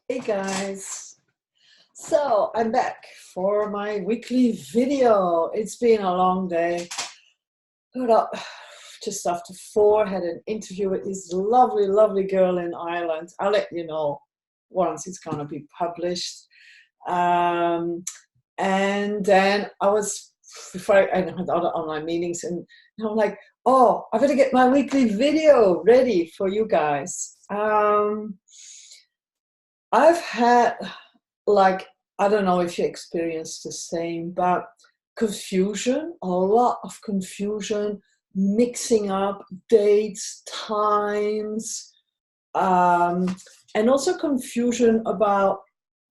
Hey guys, so I'm back for my weekly video. It's been a long day. Got up just after 4, had an interview with this lovely, lovely girl in Ireland. I'll let you know once it's gonna be published. Um, and then before I had other online meetings, and I'm like, oh, I better get my weekly video ready for you guys. I've had like, I don't know if you experienced the same, but confusion, a lot of confusion, mixing up dates, times, um, and also confusion about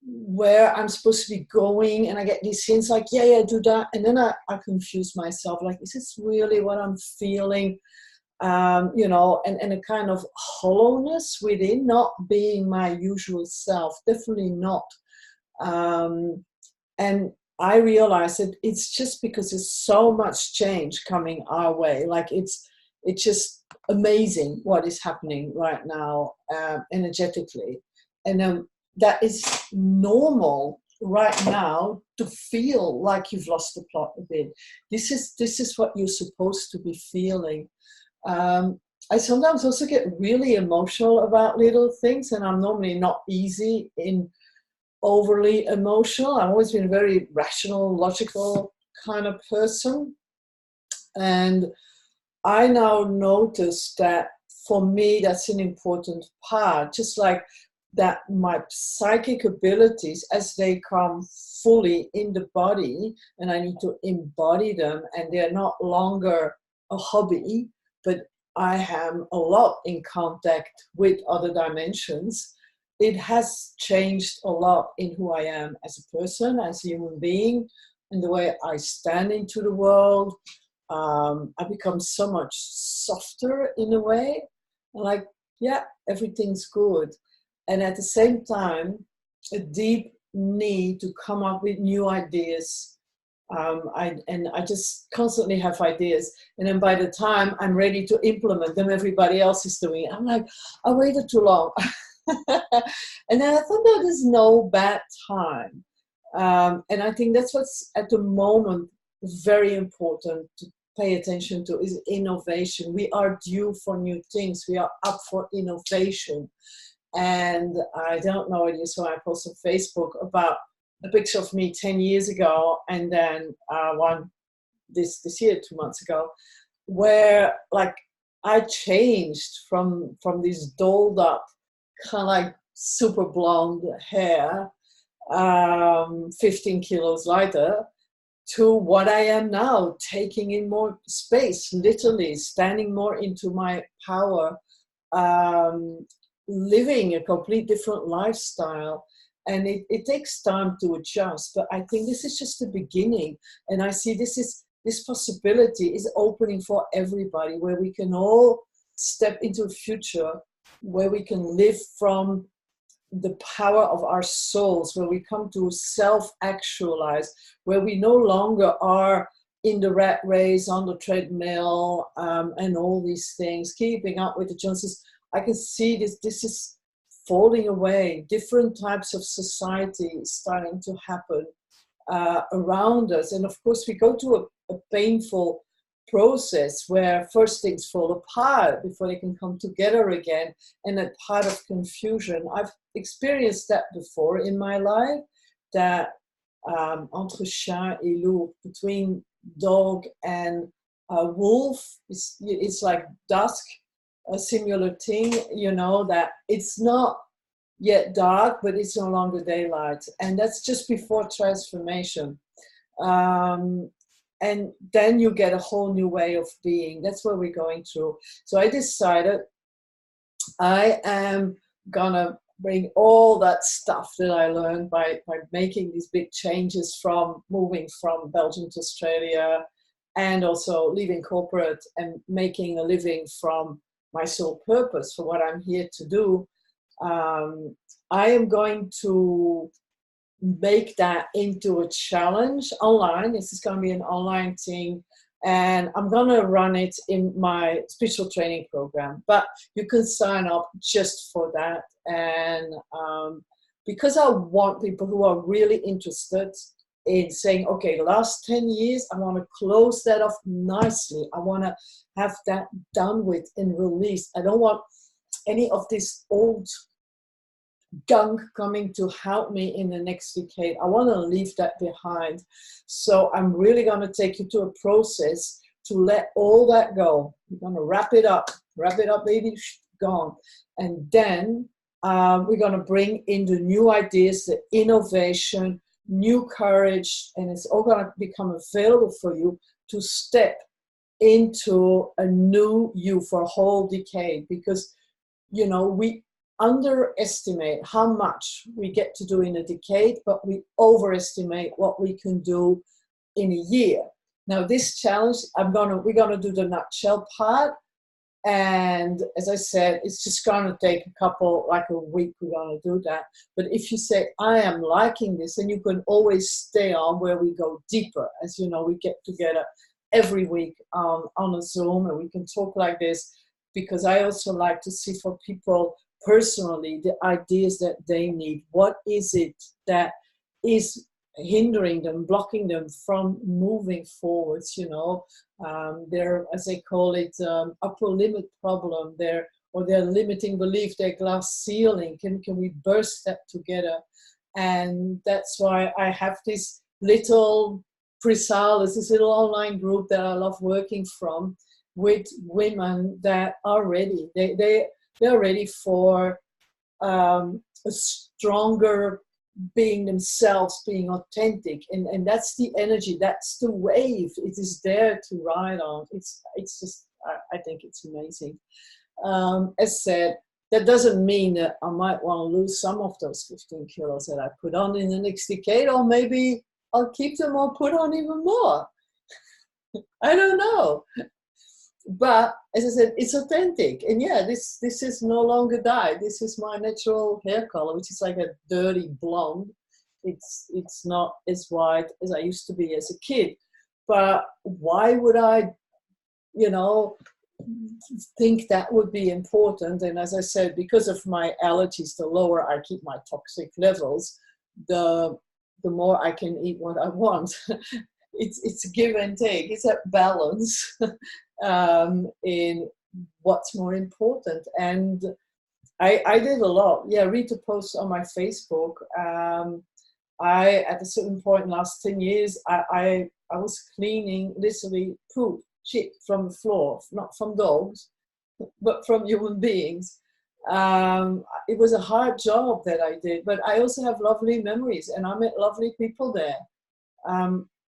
where I'm supposed to be going. And I get these hints like, yeah, yeah, do that. And then I confuse myself, like, is this really what I'm feeling? And a kind of hollowness within, not being my usual self, definitely not. And I realized that it's just because there's so much change coming our way. Like it's just amazing what is happening right now, energetically, and that is normal right now to feel like you've lost the plot a bit. This is what you're supposed to be feeling. I sometimes also get really emotional about little things, and I'm normally not easy in overly emotional. I've always been a very rational, logical kind of person. And I now notice that for me, that's an important part. Just like that, my psychic abilities, as they come fully in the body, and I need to embody them, and they're not longer a hobby, but I am a lot in contact with other dimensions. It has changed a lot in who I am as a person, as a human being, and the way I stand into the world. I become so much softer in a way. Like, yeah, everything's good. And at the same time, a deep need to come up with new ideas. I just constantly have ideas. And then by the time I'm ready to implement them, everybody else is doing it. I'm like, I waited too long. And then I thought, no, there's no bad time. And I think that's what's at the moment very important to pay attention to is innovation. We are due for new things. We are up for innovation. And I don't know if you saw I posted on Facebook about a picture of me 10 years ago, and then one this year, 2 months ago, where like I changed from this dolled up kind of like super blonde hair, 15 kilos lighter, to what I am now, taking in more space, literally standing more into my power, um, living a complete different lifestyle. And it takes time to adjust, but I think this is just the beginning. And I see this possibility is opening for everybody, where we can all step into a future where we can live from the power of our souls, where we come to self-actualize, where we no longer are in the rat race, on the treadmill, and all these things, keeping up with the Joneses. I can see this is falling away. Different types of society starting to happen around us. And of course, we go to a painful process where first things fall apart before they can come together again, and a part of confusion. I've experienced that before in my life, that entre chien et loup, between dog and wolf, it's like dusk, a similar thing, that it's not yet dark, but it's no longer daylight. And that's just before transformation. Um, and then you get a whole new way of being. That's what we're going through. So I decided I am gonna bring all that stuff that I learned by making these big changes, from moving from Belgium to Australia, and also leaving corporate and making a living from my sole purpose for what I'm here to do. I am going to make that into a challenge online. This is going to be an online thing, and I'm going to run it in my spiritual training program. But you can sign up just for that, and because I want people who are really interested in saying, okay, the last 10 years, I want to close that off nicely. I want to have that done with and released. I don't want any of this old gunk coming to help me in the next decade. I want to leave that behind. So I'm really going to take you to a process to let all that go. We're going to wrap it up, baby, gone. And then we're going to bring in the new ideas, the innovation, new courage, and it's all going to become available for you to step into a new you for a whole decade. Because, you know, we underestimate how much we get to do in a decade, but we overestimate what we can do in a year. Now, this challenge, we're gonna do the nutshell part, and as I said, it's just gonna take like a week. We're gonna do that. But if you say I am liking this, then you can always stay on where we go deeper. As you know, we get together every week on a Zoom, and we can talk like this, because I also like to see for people personally the ideas that they need. What is it that is hindering them, blocking them from moving forwards? You know, their, as they call it, upper limit problem, their limiting belief, their glass ceiling. Can we burst that together? And that's why I have this little Chrysalis, this little online group that I love working from, with women that are ready. They're ready for a stronger being themselves, being authentic, and that's the energy, that's the wave. It is there to ride on. It's just, I think it's amazing. As said, that doesn't mean that I might want to lose some of those 15 kilos that I put on in the next decade, or maybe I'll keep them or put on even more. I don't know. But as I said, it's authentic. And yeah, this is no longer dyed. This is my natural hair color, which is like a dirty blonde. It's not as white as I used to be as a kid. But why would I, you know, think that would be important? And as I said, because of my allergies, the lower I keep my toxic levels, the more I can eat what I want. It's a give and take. It's a balance in what's more important. And I did a lot. Yeah, read the posts on my Facebook. I, at a certain point in the last 10 years, I was cleaning literally poop, shit from the floor, not from dogs, but from human beings. It was a hard job that I did, but I also have lovely memories, and I met lovely people there.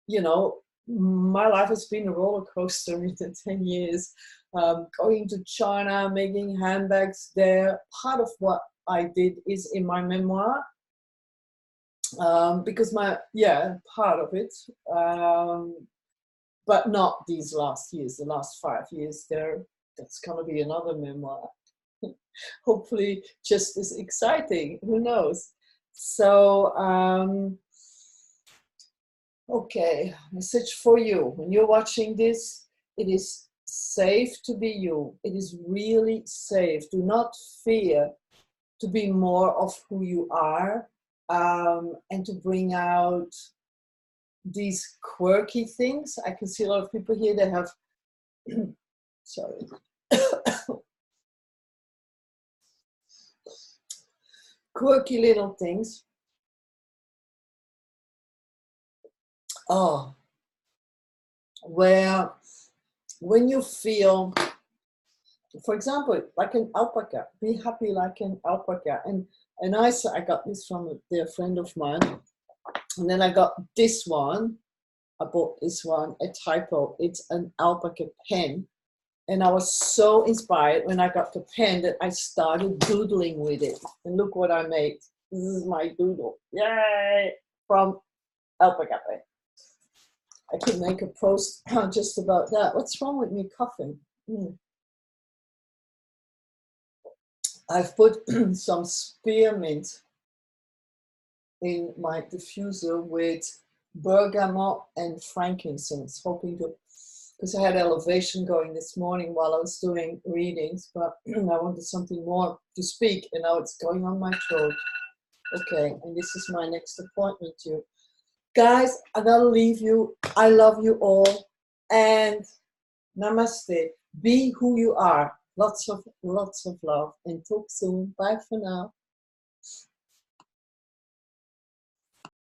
You know, my life has been a roller coaster within 10 years. Going to China, making handbags there. Part of what I did is in my memoir, because part of it, but not these last years, the last 5 years there. That's going to be another memoir. Hopefully just as exciting, who knows? So, okay, message for you. When you're watching this, it is safe to be you. It is really safe. Do not fear to be more of who you are, and to bring out these quirky things. I can see a lot of people here that have, sorry, quirky little things. Oh, where when you feel, for example, like an alpaca, be happy like an alpaca. And I got this from a dear friend of mine. And then I got this one. I bought this one, a typo. It's an alpaca pen. And I was so inspired when I got the pen that I started doodling with it. And look what I made. This is my doodle. Yay! From alpaca pen. I can make a post just about that. What's wrong with me coughing? I've put some spearmint in my diffuser with bergamot and frankincense, hoping to, because I had elevation going this morning while I was doing readings, but I wanted something more to speak, and now it's going on my throat. Okay, and this is my next appointment too. Guys, I gotta leave you. I love you all. And namaste. Be who you are. Lots of love. And talk soon. Bye for now.